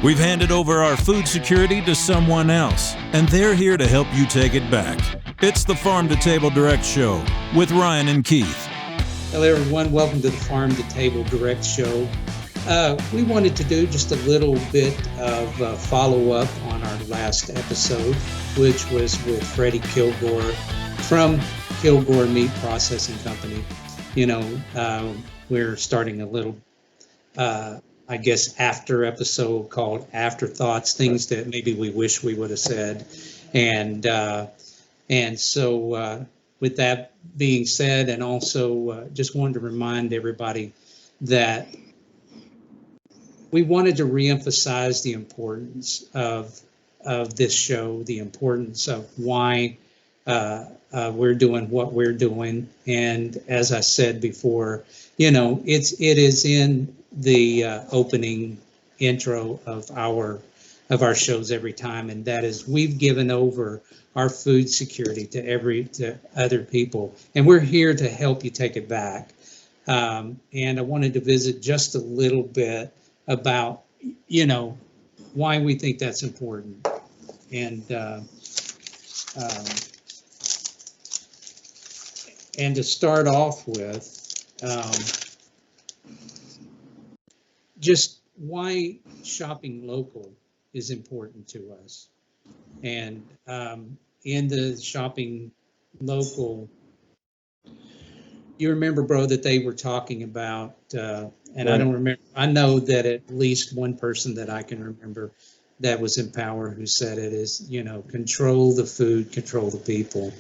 We've handed over our food security to someone else, and they're here to help you take it back. It's the Farm to Table Direct Show with Ryan and Keith. Hello, everyone. Welcome to the Farm to Table Direct Show. We wanted to do just a little bit of follow-up on our last episode, which was with Freddie Kilgore from Kilgore Meat Processing Company. We're starting a little after episode called Afterthoughts, things that maybe we wish we would have said. And so with that being said, and also just wanted to remind everybody that we wanted to reemphasize the importance of this show, the importance of why we're doing what we're doing. And as I said before, it is in the opening intro of our shows every time, and that is we've given over our food security to other people, and we're here to help you take it back. And I wanted to visit just a little bit about why we think that's important, and to start off with. Just why shopping local is important to us. And in the shopping local, you remember, bro, that they were talking about, and right. I don't remember, I know that at least one person that I can remember that was in power who said it is, control the food, control the people.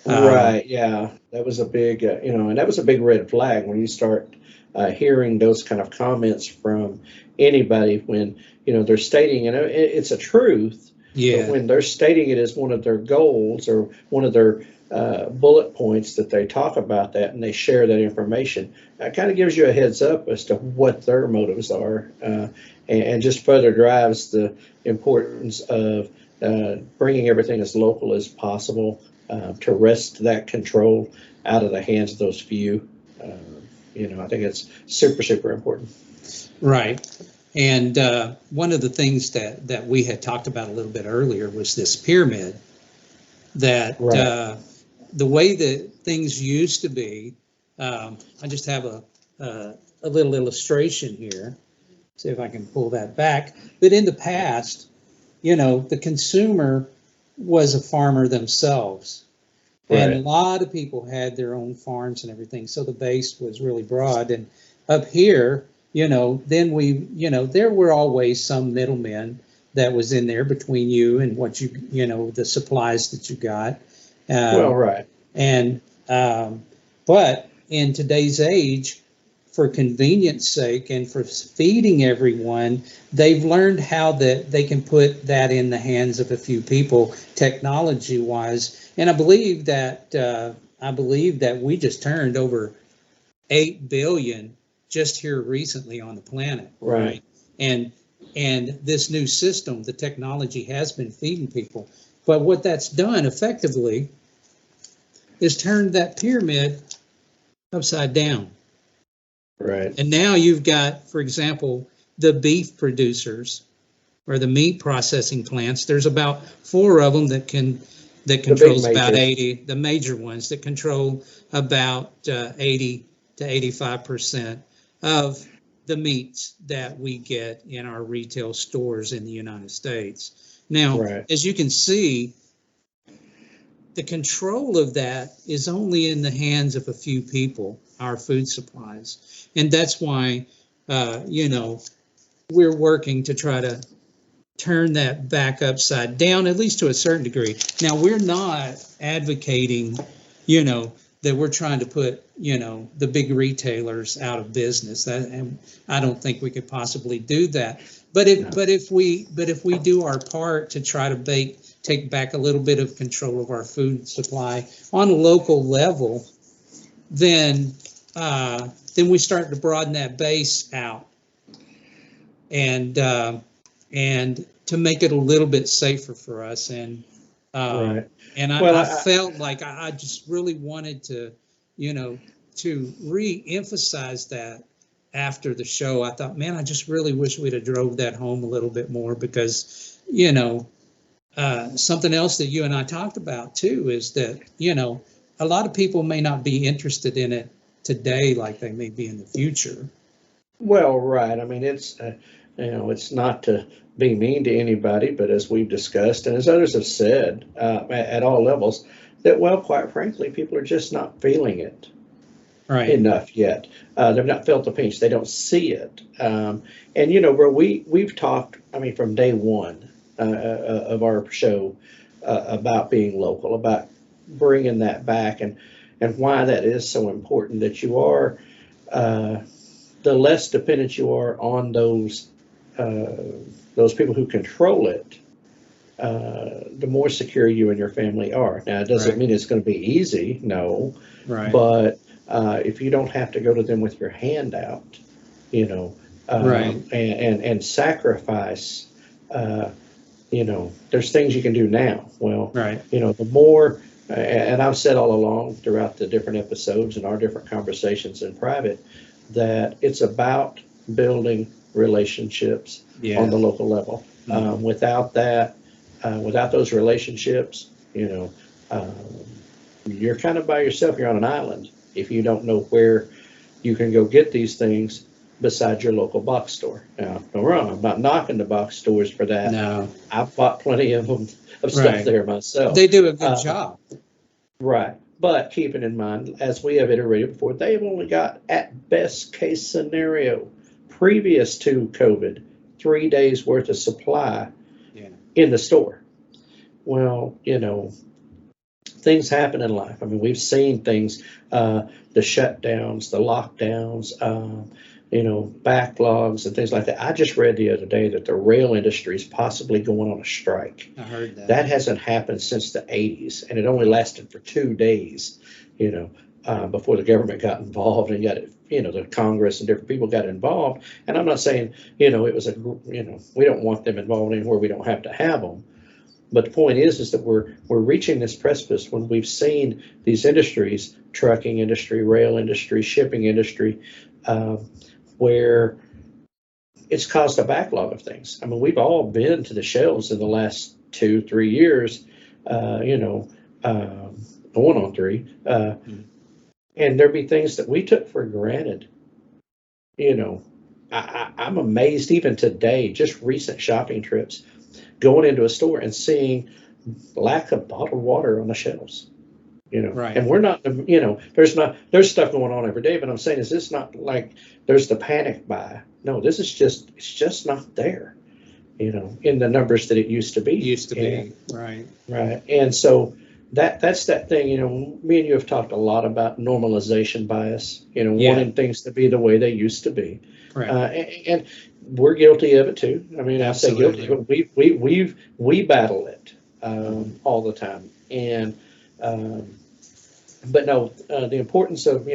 Right, yeah, that was a big, and that was a big red flag when you start hearing those kind of comments from anybody when, they're stating, it's a truth, yeah. But when they're stating it as one of their goals or one of their bullet points that they talk about that and they share that information, that kind of gives you a heads up as to what their motives are, and just further drives the importance of bringing everything as local as possible, to wrest that control out of the hands of those few. I think it's super, super important. Right. And one of the things that we had talked about a little bit earlier was this pyramid, that right. The way that things used to be, I just have a little illustration here. See if I can pull that back. But in the past, the consumer was a farmer themselves. Right. And a lot of people had their own farms and everything. So the base was really broad. And up here, then there were always some middlemen that was in there between you and what the supplies that you got. Right. And, but in today's age, for convenience sake and for feeding everyone, they've learned how that they can put that in the hands of a few people, technology-wise. And I believe that we just turned over 8 billion just here recently on the planet, right? And this new system, the technology has been feeding people, but what that's done effectively is turned that pyramid upside down. Right. And now you've got, for example, the beef producers or the meat processing plants. There's about 4 of them that controls about 80, the major ones that control about 80 to 85% of the meats that we get in our retail stores in the United States. Now, right. As you can see, the control of that is only in the hands of a few people, our food supplies. And that's why, we're working to try to turn that back upside down, at least to a certain degree. Now, we're not advocating, that we're trying to put, the big retailers out of business. And I don't think we could possibly do that. But if we do our part to try to take back a little bit of control of our food supply on a local level, then we start to broaden that base out, and to make it a little bit safer for us. And right. And I felt like I just really wanted to, to re-emphasize that after the show, I thought, man, I just really wish we'd have drove that home a little bit more because, you know, something else that you and I talked about too is that, you know, a lot of people may not be interested in it today like they may be in the future. Well, right. I mean, it's it's not to be mean to anybody, but as we've discussed and as others have said at all levels, that well, quite frankly, people are just not feeling it Right. enough yet. They've not felt the pinch. They don't see it. And where we've talked, I mean, from day one of our show about being local, about bringing that back, and why that is so important. That you are the less dependent you are on those people who control it. The more secure you and your family are. Now, it doesn't mean it's going to be easy, no. Right. But if you don't have to go to them with your hand out, and sacrifice, there's things you can do now. Well, the more, and I've said all along throughout the different episodes and our different conversations in private, that it's about building relationships on the local level. Without that, without those relationships, you're kind of by yourself. You're on an island if you don't know where you can go get these things besides your local box store. Now, don't wrong, I'm not knocking the box stores for that. No. I've bought plenty of them of stuff there myself. They do a good job. Right. But keeping in mind, as we have iterated before, they've only got, at best case scenario, previous to COVID, 3 days worth of supply in the store. Well, things happen in life. I mean, we've seen things, the shutdowns, the lockdowns, backlogs and things like that. I just read the other day that the rail industry is possibly going on a strike. I heard that. That hasn't happened since the 80s, and it only lasted for 2 days, before the government got involved and got it, the Congress and different people got involved. And I'm not saying, it was we don't want them involved anywhere we don't have to have them. But the point is that we're reaching this precipice when we've seen these industries, trucking industry, rail industry, shipping industry, where it's caused a backlog of things. I mean, we've all been to the shelves in the last 2-3 years, going on 3, and there be things that we took for granted. I'm amazed even today, just recent shopping trips, going into a store and seeing lack of bottled water on the shelves. And we're not, there's stuff going on every day, but I'm saying is this not like there's the panic buy. No, it's just not there, in the numbers that it used to be. Right. And so that's that thing, me and you have talked a lot about normalization bias, wanting things to be the way they used to be. And we're guilty of it too. I mean, I say guilty, but we battle it all the time. And but no, the importance of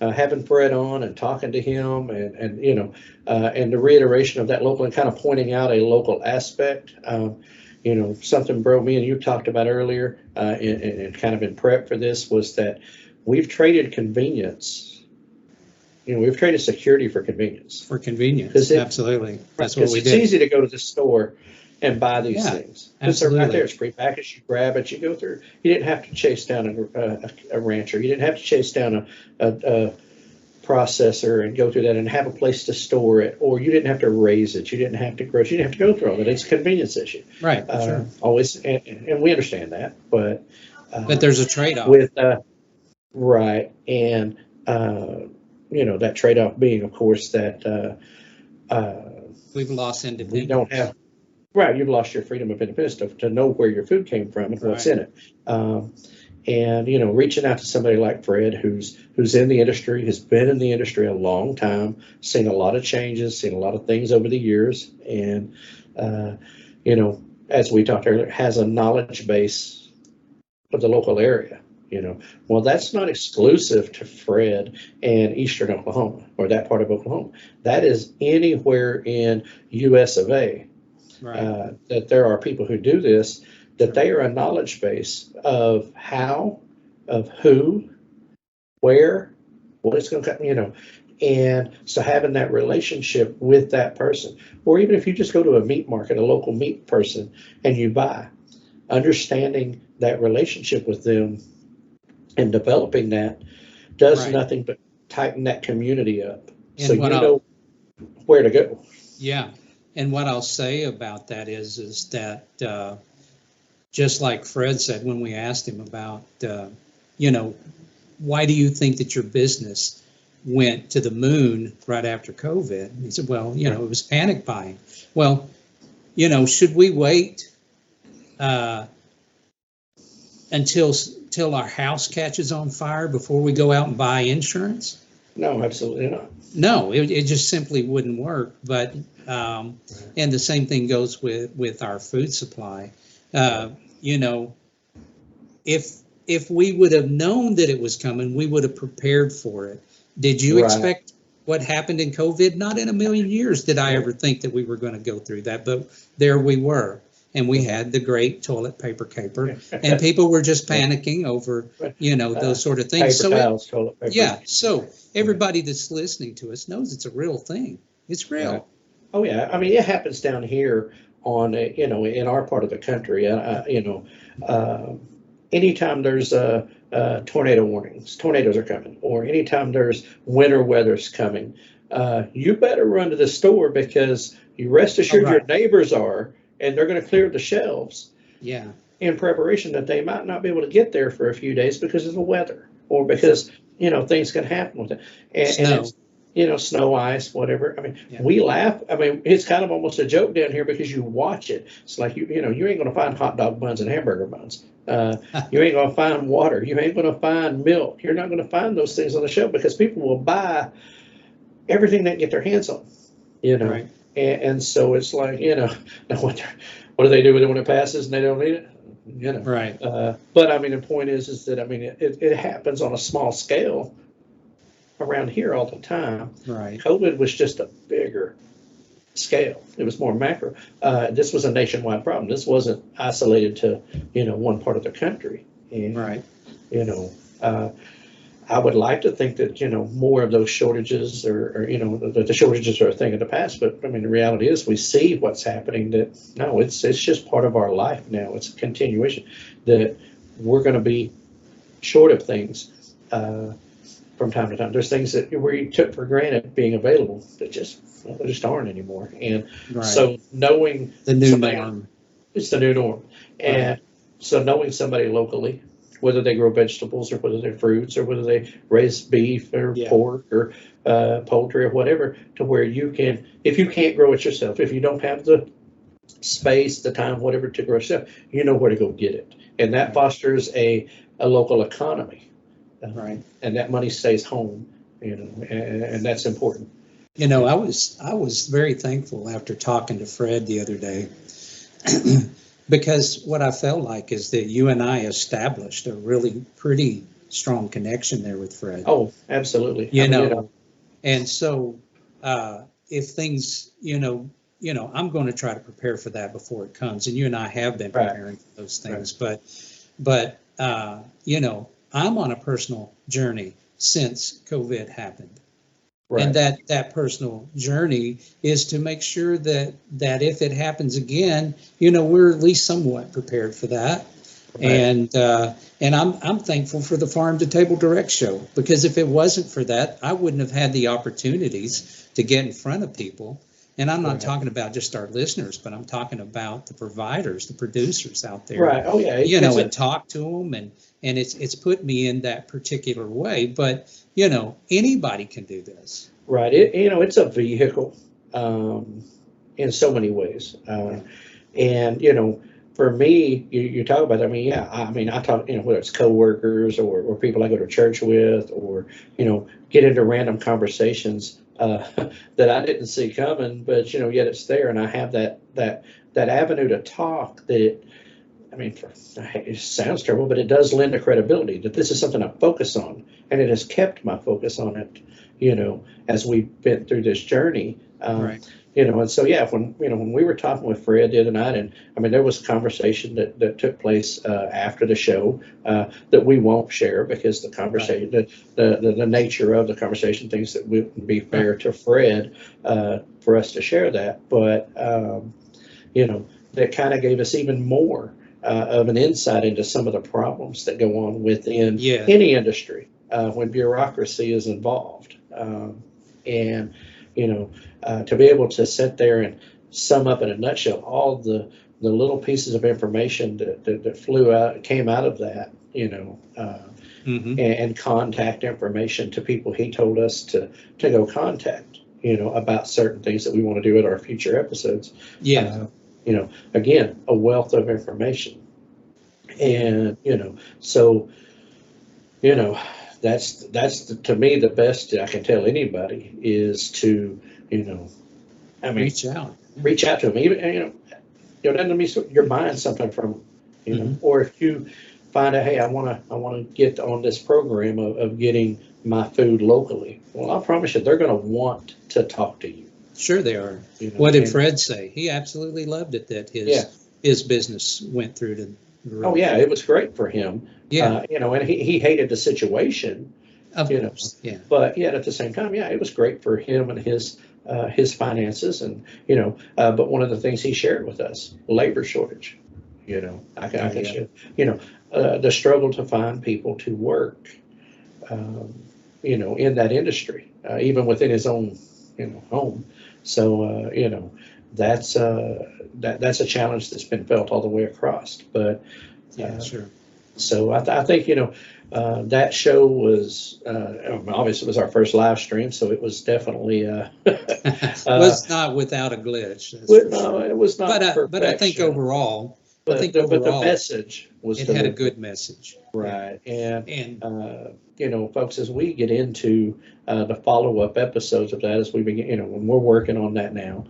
having Fred on and talking to him, and the reiteration of that local and kind of pointing out a local aspect. Something, bro, me and you talked about earlier, and kind of in prep for this, was that we've traded convenience. We've traded security for convenience. For convenience, absolutely. That's what we did. It's easy to go to the store and buy these things. Because they're right there. It's prepackaged. You grab it. You go through. You didn't have to chase down a rancher. You didn't have to chase down a processor and go through that and have a place to store it. Or you didn't have to raise it. You didn't have to grow it. You didn't have to go through all that. It's a convenience issue. Right. Sure. Always, and we understand that. But there's a trade-off. Right. And that trade-off being, of course, that we've lost independence. We don't have. Right, you've lost your freedom of independence to know where your food came from and what's in it. And reaching out to somebody like Fred, who's in the industry, has been in the industry a long time, seen a lot of changes, seen a lot of things over the years, and as we talked earlier, has a knowledge base of the local area. Well, that's not exclusive to Fred and Eastern Oklahoma or that part of Oklahoma. That is anywhere in U.S. of A. That there are people who do this, that they are a knowledge base of how, of who, where, what it's going to, And so having that relationship with that person, or even if you just go to a meat market, a local meat person, and you buy, understanding that relationship with them and developing that does Right. nothing but tighten that community up. So And you know where to go. yeah, and what I'll say about that is that just like Fred said when we asked him about, you know, why do you think that your business went to the moon right after COVID? And he said, well, you know, it was panic buying. Well, you know, should we wait uh, until our house catches on fire before we go out and buy insurance? No, absolutely not. No, it just simply wouldn't work. But and the same thing goes with our food supply. You know, if we would have known that it was coming, we would have prepared for it. Did you Right. expect what happened in COVID? Not in a million years did I ever think that we were going to go through that, but there we were. And we had the great toilet paper caper, and people were just panicking over, you know, those sort of things. Paper towels, toilet paper. Yeah, so everybody that's listening to us knows it's a real thing. It's real. Right. Oh yeah, I mean it happens down here on you know in our part of the country. You know, anytime there's tornado warnings, tornadoes are coming, or anytime there's winter weather's coming, you better run to the store because you rest assured your neighbors are, and they're going to clear the shelves. Yeah. In preparation that they might not be able to get there for a few days because of the weather, or because you know things can happen with it, and it's, you know, snow, ice, whatever. I mean, we laugh. I mean, it's kind of almost a joke down here because you watch it. It's like you know you ain't going to find hot dog buns and hamburger buns. You ain't going to find water. You ain't going to find milk. You're not going to find those things on the shelf because people will buy everything they can get their hands on. You know, Right. and so it's like you know what do they do with it when it passes and they don't need it? You know, Right. but I mean, the point is that I mean, it happens on a small scale around here all the time. Right. COVID was just a bigger scale. It was more macro. This was a nationwide problem. This wasn't isolated to you know one part of the country. And, Right. You know, I would like to think that you know more of those shortages or you know the shortages are a thing of the past. But I mean the reality is we see what's happening. That no, it's just part of our life now. It's a continuation that we're going to be short of things from time to time. There's things that we took for granted being available that just they just aren't anymore. And so knowing the new somebody, norm. it's the new norm. And so knowing somebody locally, whether they grow vegetables or whether they're fruits or whether they raise beef or pork or poultry or whatever, to where you can, if you can't grow it yourself, if you don't have the space, the time, whatever to grow yourself, you know where to go get it. And that fosters a local economy. Right. And that money stays home, you know, and that's important. You know, I was very thankful after talking to Fred the other day because what I felt like is that you and I established a really pretty strong connection there with Fred. Oh, absolutely. You know, and so if things, you know, I'm going to try to prepare for that before it comes. And you and I have been preparing for those things. But you know, I'm on a personal journey since COVID happened. Right. And that personal journey is to make sure that if it happens again, you know, we're at least somewhat prepared for that. Right. And I'm thankful for the Farm to Table Direct show, because if it wasn't for that, I wouldn't have had the opportunities to get in front of people. And I'm not talking about just our listeners, but I'm talking about the providers, the producers out there. Right. Oh yeah. You know, and talk to them, and it's put me in that particular way. But you know, anybody can do this. Right. You know, it's a vehicle in so many ways. And you know, for me, you talk about it, I mean, yeah, I mean, I talk, you know, whether it's coworkers or people I go to church with, or you know, get into random conversations that I didn't see coming, but you know, yet it's there, and I have that avenue to talk. That, I mean, it sounds terrible, but it does lend a credibility that this is something I focus on, and it has kept my focus on it. You know, as we've been through this journey, Right. And so, yeah, when we were talking with Fred the other night, and I mean, there was a conversation that took place after the show that we won't share because the conversation, the nature of the conversation, things that wouldn't be fair to Fred for us to share that. But, that kind of gave us even more of an insight into some of the problems that go on within any industry when bureaucracy is involved. And, to be able to sit there and sum up in a nutshell all the little pieces of information that came out of that, and contact information to people he told us to go contact, about certain things that we want to do at our future episodes. Again, a wealth of information. And, so, that's to me, the best I can tell anybody is to, Reach out. Reach out to them. Even, doesn't mean you're buying something from, or if you find out, hey, I want to get on this program of getting my food locally. Well, I promise you, they're going to want to talk to you. Sure they are. What did Fred say? He absolutely loved it that his business went through to the roof. Oh yeah, it was great for him. Yeah. And he hated the situation. Of course. Yeah. But yet at the same time, it was great for him and his finances, and but one of the things he shared with us, labor shortage. I can share, the struggle to find people to work, in that industry, even within his own, home. So, that's a challenge that's been felt all the way across. But sure. So I think, that show was obviously it was our first live stream, so it was definitely was not without a glitch. No, it was not. But I think overall, but the message was it had a good message, right? And folks, as we get into the follow-up episodes of that, as we begin, when we're working on that now,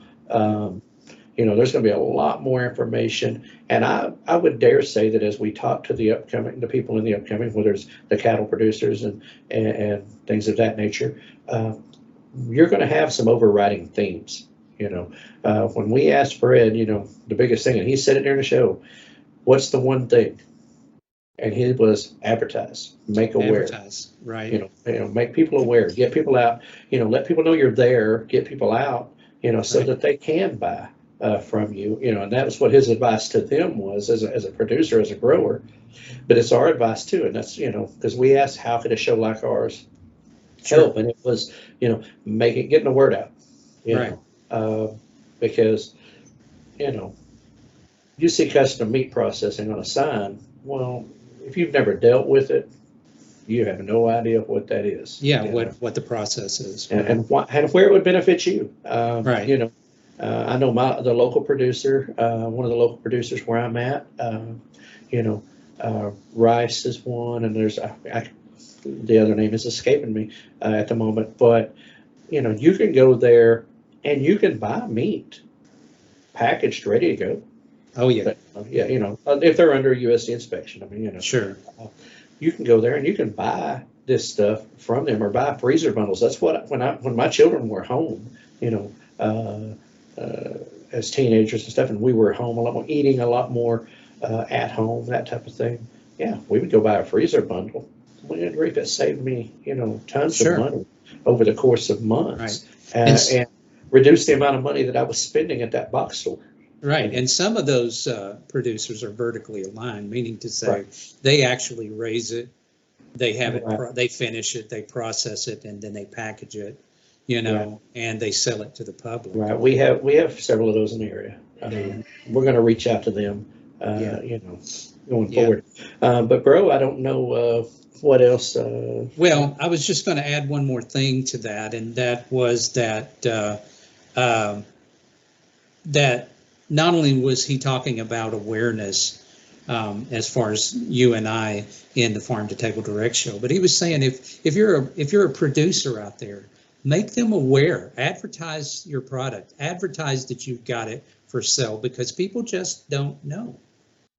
there's going to be a lot more information, and I would dare say that as we talk to the people in the upcoming, whether it's the cattle producers and things of that nature, you're going to have some overriding themes. When we asked Fred, the biggest thing, and he said it during the show, what's the one thing? And he was advertise, make aware. Advertise, right. Make people aware, get people out, let people know you're there, get people out, so that they can buy from you, and that was what his advice to them was as a producer, as a grower. But it's our advice too, and that's, because we asked, how could a show like ours help? And it was, getting the word out, because, you see custom meat processing on a sign. Well, if you've never dealt with it, you have no idea what that is. Yeah, what the process is. And where it would benefit you. Right. I know the local producer, one of the local producers where I'm at, Rice is one, and there's, the other name is escaping me at the moment, but, you can go there and you can buy meat packaged, ready to go. Oh, yeah. But, if they're under USD inspection, I mean, sure. You can go there and you can buy this stuff from them or buy freezer bundles. That's what, when my children were home, as teenagers and stuff, and we were home a lot more, eating a lot more at home, that type of thing. Yeah, we would go buy a freezer bundle. Good grief, it saved me, tons of money over the course of months, and reduced the amount of money that I was spending at that box store. Right, and some of those producers are vertically aligned, meaning to say they actually raise it, they have it, they finish it, they process it, and then they package it, and they sell it to the public. Right, we have several of those in the area. We're going to reach out to them, going forward. But bro, I don't know what else. Well, I was just going to add one more thing to that, and that was that that not only was he talking about awareness as far as you and I in the Farm to Table Direct show, but he was saying if you're a producer out there, make them aware, advertise your product, advertise that you've got it for sale, because people just don't know.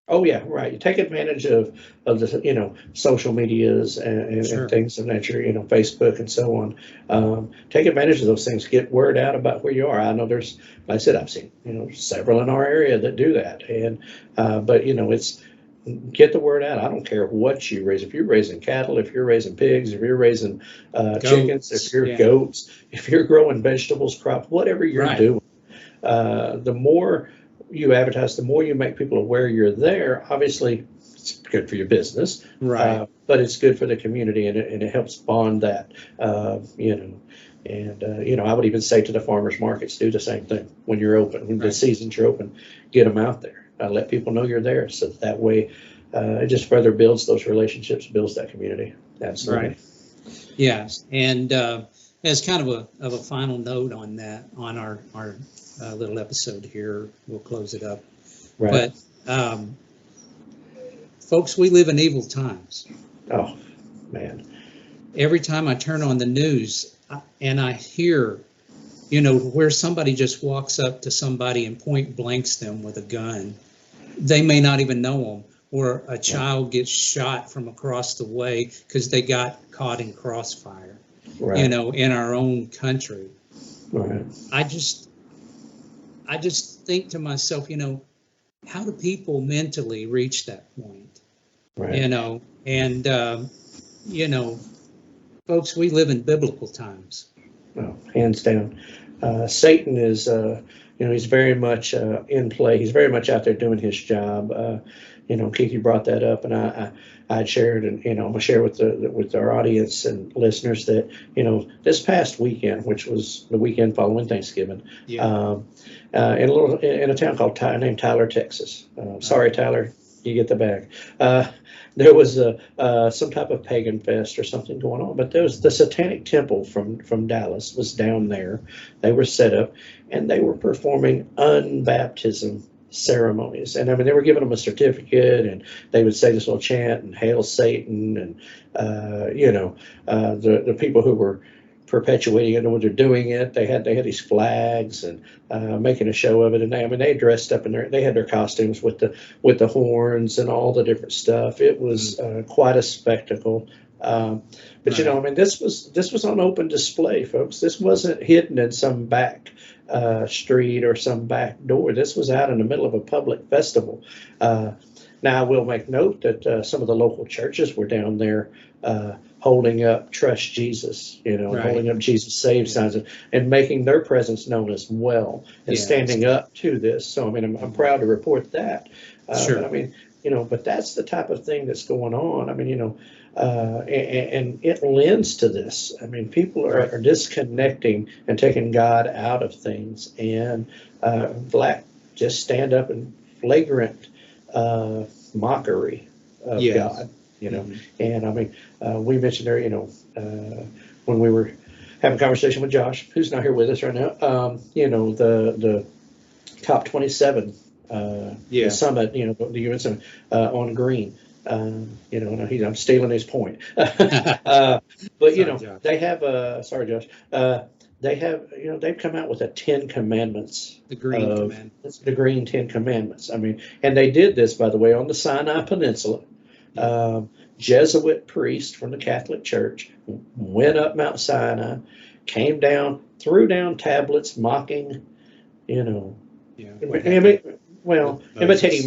Oh yeah, right. You take advantage of the social medias and Sure. things of nature, Facebook and so on. Take advantage of those things. Get word out about where you are. I know there's, like I said, I've seen several in our area that do that, and but it's get the word out. I don't care what you raise. If you're raising cattle, if you're raising pigs, if you're raising chickens, if Goats. you're Yeah. goats, if you're growing vegetables, crops, whatever you're Right. doing, the more you advertise, the more you make people aware you're there. Obviously, it's good for your business, Right. but it's good for the community, and it helps bond that, you know. And I would even say to the farmers markets, do the same thing when you're open, when the Right. seasons you're open, get them out there, let people know you're there, so that way it just further builds those relationships, builds that community. Absolutely. Right. Yes. And as kind of a final note on that, on our little episode here, we'll close it up. Right. But folks, we live in evil times. Oh man. Every time I turn on the news and I hear, where somebody just walks up to somebody and point blanks them with a gun, they may not even know them, or a child gets shot from across the way because they got caught in crossfire, Right. in our own country. Right. I just think to myself, how do people mentally reach that point? Right. And folks, we live in biblical times. Oh, hands down. Satan is, he's very much in play. He's very much out there doing his job. Kiki brought that up, and I shared, and I'm gonna share with our audience and listeners that this past weekend, which was the weekend following Thanksgiving, Yeah. in a town called named Tyler, Texas. Sorry, Tyler, you get the bag. There was some type of pagan fest or something going on, but there was the Satanic Temple from Dallas was down there. They were set up, and they were performing unbaptism ceremonies. And I mean, they were giving them a certificate, and they would say this little chant and hail Satan, and the people who were perpetuating it and when they're doing it, they had these flags and making a show of it. And they dressed up in they had their costumes with the horns and all the different stuff. It was quite a spectacle. But Right. this was on open display, folks. This wasn't hidden in some back street or some back door. This was out in the middle of a public festival. Now, I will make note that some of the local churches were down there holding up "Trust Jesus," and Right. holding up "Jesus Saves" signs, and making their presence known as well, and Yes. standing up to this. So, I mean, I'm proud to report that. Sure. But I mean, but that's the type of thing that's going on. I mean, and it lends to this. I mean, people are disconnecting and taking God out of things, and just stand up in flagrant mockery of Yes. God. And I mean, we mentioned there, when we were having a conversation with Josh, who's not here with us right now, the COP27 the summit, the UN summit on green. I'm stealing his point. But Josh. they have. Sorry, Josh. They have. They've come out with a 10 Commandments. The Green Commandments. The Green 10 Commandments. I mean, and they did this, by the way, on the Sinai Peninsula. Jesuit priest from the Catholic Church went up Mount Sinai, came down, threw down tablets mocking, imitating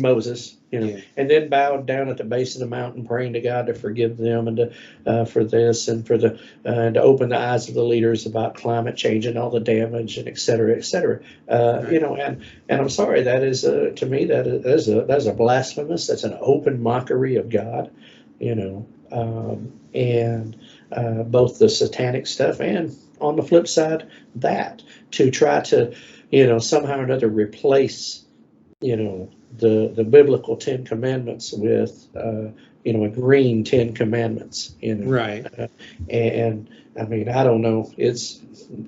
Moses, and then bowed down at the base of the mountain, praying to God to forgive them and for this and for and to open the eyes of the leaders about climate change and all the damage and et cetera, et cetera. And I'm sorry, that is to me that is a blasphemous. That's an open mockery of God, and both the satanic stuff and on the flip side that to try to somehow or another replace the biblical 10 Commandments with a green 10 Commandments. Right. And I mean, I don't know. It's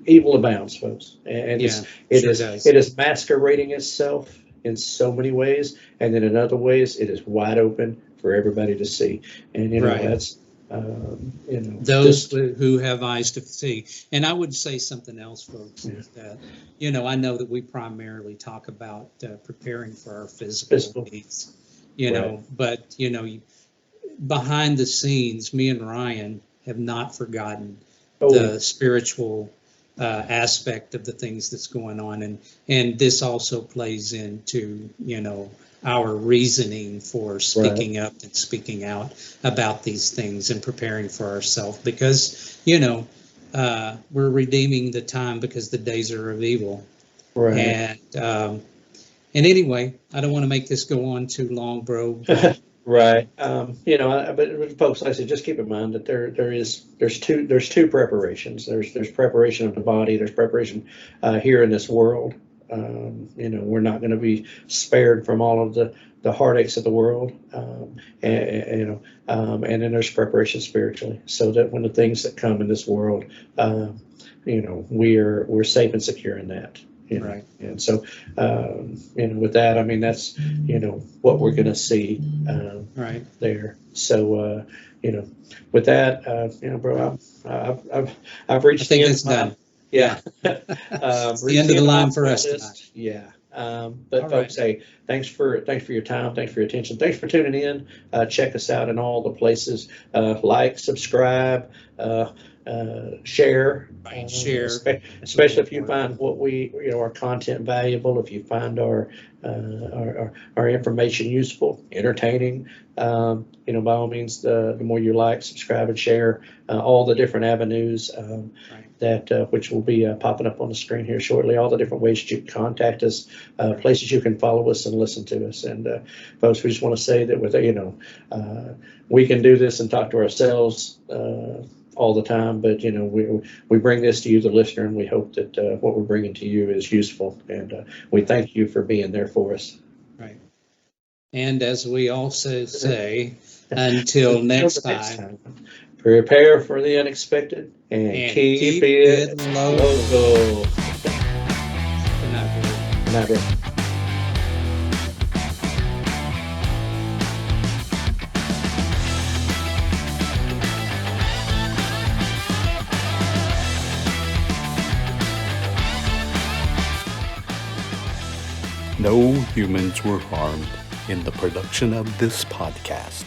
evil abounds, folks, and does. it is masquerading itself in so many ways, and then in other ways, it is wide open for everybody to see. And that's those who have eyes to see. And I would say something else, folks, is that I know that we primarily talk about preparing for our physical needs, you know, but, you know, behind the scenes, me and Ryan have not forgotten the spiritual aspect of the things that's going on. And this also plays into, you know, our reasoning for speaking up and speaking out about these things and preparing for ourselves, because, you know, we're redeeming the time because the days are of evil. Right. And anyway, I don't want to make this go on too long, bro. Right. You know, but folks, like I said, just keep in mind that there's two preparations. There's preparation of the body. There's preparation here in this world. You know, we're not going to be spared from all of the heartaches of the world. And you know, and then there's preparation spiritually, so that when the things that come in this world, you know, we're safe and secure in that. You know? Right. And so, you know, with that, I mean, that's, you know, what we're going to see Right. there. So, you know, with that, you know, bro, I've reached I think the end it's of my, done. yeah. It's the end of the line for us tonight. Yeah. But All folks, right. hey, thanks for your time. Thanks for your attention. Thanks for tuning in. Check us out in all the places. Like, subscribe, share. Share. Especially if you find what our content valuable, if you find our information useful, entertaining, you know, by all means, the more you like, subscribe, and share all the different avenues that which will be popping up on the screen here shortly. All the different ways that you can contact us, places you can follow us and listen to us. And folks, we just want to say that with we can do this and talk to ourselves all the time, but you know, we bring this to you, the listener, and we hope that what we're bringing to you is useful, and we thank you for being there for us. Right. And as we also say, until next time, prepare for the unexpected and keep it local. Good night, bro. Good night, bro. No humans were harmed in the production of this podcast.